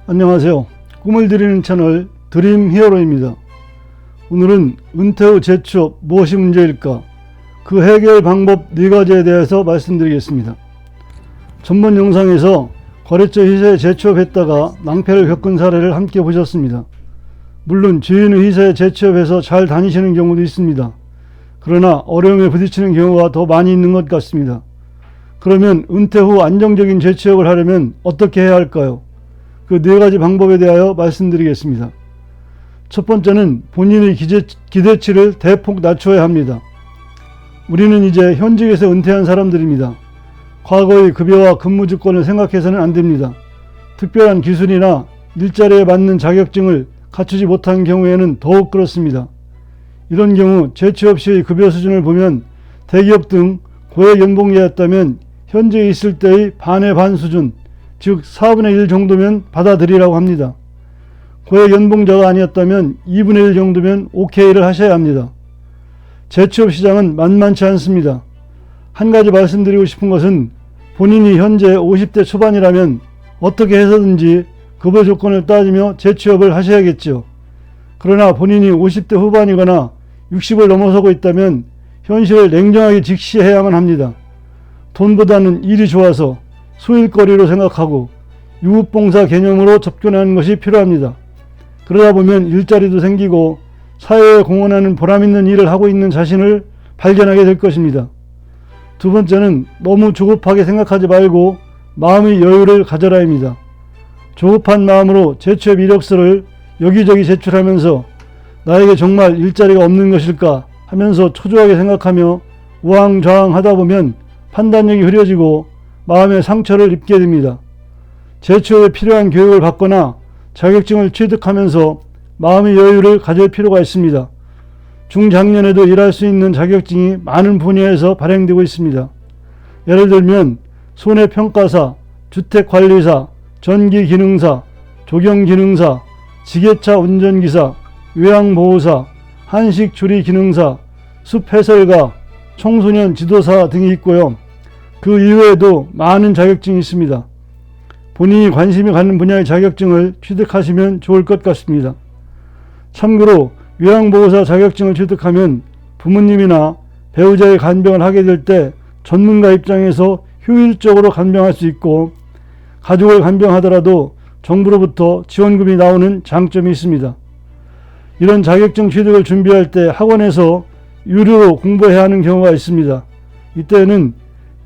안녕하세요. 꿈을 드리는 채널 드림 히어로입니다. 오늘은 은퇴 후 재취업 무엇이 문제일까? 그 해결 방법 4가지에 대해서 말씀드리겠습니다. 전번 영상에서 거래처 회사에 재취업했다가 낭패를 겪은 사례를 함께 보셨습니다. 물론 주인의 회사에 재취업해서 잘 다니시는 경우도 있습니다. 그러나 어려움에 부딪히는 경우가 더 많이 있는 것 같습니다. 그러면 은퇴 후 안정적인 재취업을 하려면 어떻게 해야 할까요? 그 4가지 방법에 대하여 말씀드리겠습니다. 첫 번째는 본인의 기대치를 대폭 낮춰야 합니다. 우리는 이제 현직에서 은퇴한 사람들입니다. 과거의 급여와 근무주권을 생각해서는 안 됩니다. 특별한 기술이나 일자리에 맞는 자격증을 갖추지 못한 경우에는 더욱 그렇습니다. 이런 경우 재취업 시의 급여 수준을 보면 대기업 등 고액 연봉이었다면 현재 있을 때의 반의 반 수준, 즉 4분의 1 정도면 받아들이라고 합니다. 고액 연봉자가 아니었다면 2분의 1 정도면 OK를 하셔야 합니다. 재취업 시장은 만만치 않습니다. 한 가지 말씀드리고 싶은 것은 본인이 현재 50대 초반이라면 어떻게 해서든지 급여 조건을 따지며 재취업을 하셔야겠죠. 그러나 본인이 50대 후반이거나 60을 넘어서고 있다면 현실을 냉정하게 직시해야만 합니다. 돈보다는 일이 좋아서 소일거리로 생각하고 유급봉사 개념으로 접근하는 것이 필요합니다. 그러다 보면 일자리도 생기고 사회에 공헌하는 보람있는 일을 하고 있는 자신을 발견하게 될 것입니다. 두 번째는 너무 조급하게 생각하지 말고 마음의 여유를 가져라입니다. 조급한 마음으로 재취업 이력서를 여기저기 제출하면서 나에게 정말 일자리가 없는 것일까 하면서 초조하게 생각하며 우왕좌왕 하다 보면 판단력이 흐려지고 마음의 상처를 입게 됩니다. 재취업에 필요한 교육을 받거나 자격증을 취득하면서 마음의 여유를 가질 필요가 있습니다. 중장년에도 일할 수 있는 자격증이 많은 분야에서 발행되고 있습니다. 예를 들면 손해평가사, 주택관리사, 전기기능사, 조경기능사, 지게차 운전기사, 요양보호사, 한식조리기능사, 숲해설가, 청소년 지도사 등이 있고요. 그 이외에도 많은 자격증이 있습니다. 본인이 관심이 가는 분야의 자격증을 취득하시면 좋을 것 같습니다. 참고로 요양보호사 자격증을 취득하면 부모님이나 배우자의 간병을 하게 될 때 전문가 입장에서 효율적으로 간병할 수 있고 가족을 간병하더라도 정부로부터 지원금이 나오는 장점이 있습니다. 이런 자격증 취득을 준비할 때 학원에서 유료로 공부해야 하는 경우가 있습니다. 이때는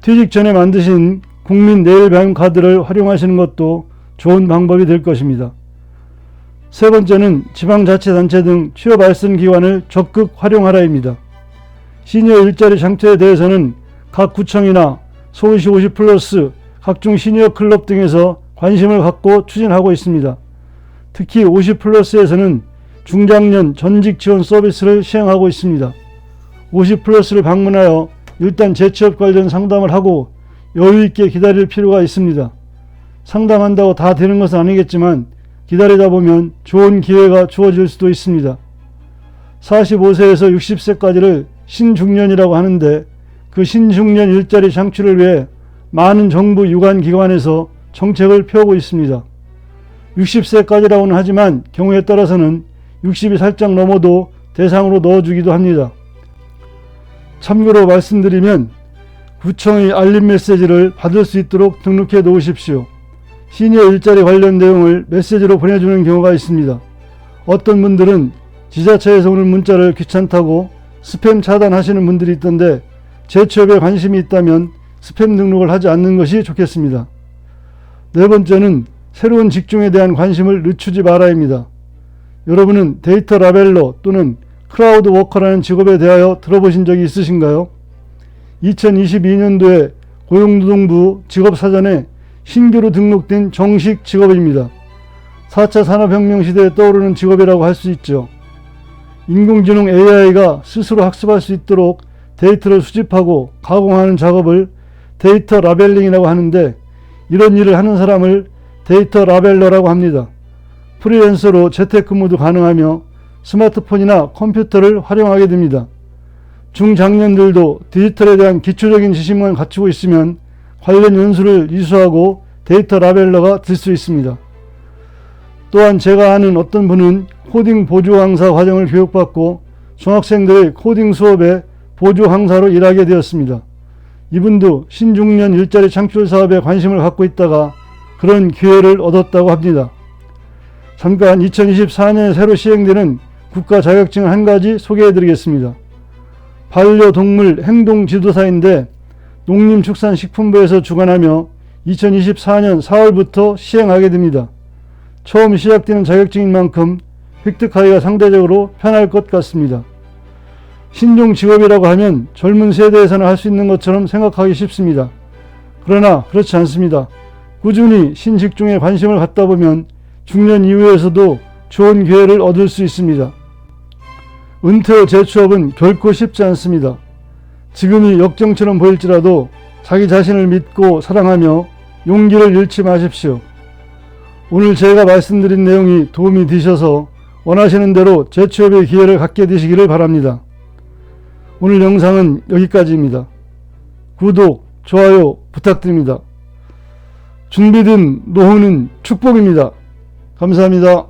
퇴직 전에 만드신 국민 내일병카드를 활용하시는 것도 좋은 방법이 될 것입니다. 세 번째는 지방자치단체 등 취업 알선 기관을 적극 활용하라입니다. 시니어 일자리 장터에 대해서는 각 구청이나 서울시 50플러스, 각종 시니어 클럽 등에서 관심을 갖고 추진하고 있습니다. 특히 50플러스에서는 중장년 전직 지원 서비스를 시행하고 있습니다. 50플러스를 방문하여 일단 재취업 관련 상담을 하고 여유있게 기다릴 필요가 있습니다. 상담한다고 다 되는 것은 아니겠지만 기다리다 보면 좋은 기회가 주어질 수도 있습니다. 45세에서 60세까지를 신중년이라고 하는데 그 신중년 일자리 창출을 위해 많은 정부 유관기관에서 정책을 펴고 있습니다. 60세까지라고는 하지만 경우에 따라서는 60이 살짝 넘어도 대상으로 넣어주기도 합니다. 참고로 말씀드리면 구청의 알림 메시지를 받을 수 있도록 등록해 놓으십시오. 시니어 일자리 관련 내용을 메시지로 보내주는 경우가 있습니다. 어떤 분들은 지자체에서 오는 문자를 귀찮다고 스팸 차단하시는 분들이 있던데 재취업에 관심이 있다면 스팸 등록을 하지 않는 것이 좋겠습니다. 네 번째는 새로운 직종에 대한 관심을 늦추지 말아야입니다. 여러분은 데이터 라벨러 또는 크라우드 워커라는 직업에 대하여 들어보신 적이 있으신가요? 2022년도에 고용노동부 직업사전에 신규로 등록된 정식 직업입니다. 4차 산업혁명 시대에 떠오르는 직업이라고 할 수 있죠. 인공지능 AI가 스스로 학습할 수 있도록 데이터를 수집하고 가공하는 작업을 데이터 라벨링이라고 하는데 이런 일을 하는 사람을 데이터 라벨러라고 합니다. 프리랜서로 재택근무도 가능하며 스마트폰이나 컴퓨터를 활용하게 됩니다. 중장년들도 디지털에 대한 기초적인 지식만 갖추고 있으면 관련 연수를 이수하고 데이터 라벨러가 될 수 있습니다. 또한 제가 아는 어떤 분은 코딩 보조 강사 과정을 교육받고 중학생들의 코딩 수업에 보조 강사로 일하게 되었습니다. 이분도 신중년 일자리 창출 사업에 관심을 갖고 있다가 그런 기회를 얻었다고 합니다. 잠깐 2024년에 새로 시행되는 국가 자격증 한 가지 소개해 드리겠습니다. 반려동물 행동지도사인데 농림축산식품부에서 주관하며 2024년 4월부터 시행하게 됩니다. 처음 시작되는 자격증인 만큼 획득하기가 상대적으로 편할 것 같습니다. 신종 직업이라고 하면 젊은 세대에서는 할 수 있는 것처럼 생각하기 쉽습니다. 그러나 그렇지 않습니다. 꾸준히 신직종에 관심을 갖다 보면 중년 이후에서도 좋은 기회를 얻을 수 있습니다. 은퇴 후 재취업은 결코 쉽지 않습니다. 지금이 역정처럼 보일지라도 자기 자신을 믿고 사랑하며 용기를 잃지 마십시오. 오늘 제가 말씀드린 내용이 도움이 되셔서 원하시는 대로 재취업의 기회를 갖게 되시기를 바랍니다. 오늘 영상은 여기까지입니다. 구독, 좋아요 부탁드립니다. 준비된 노후는 축복입니다. 감사합니다.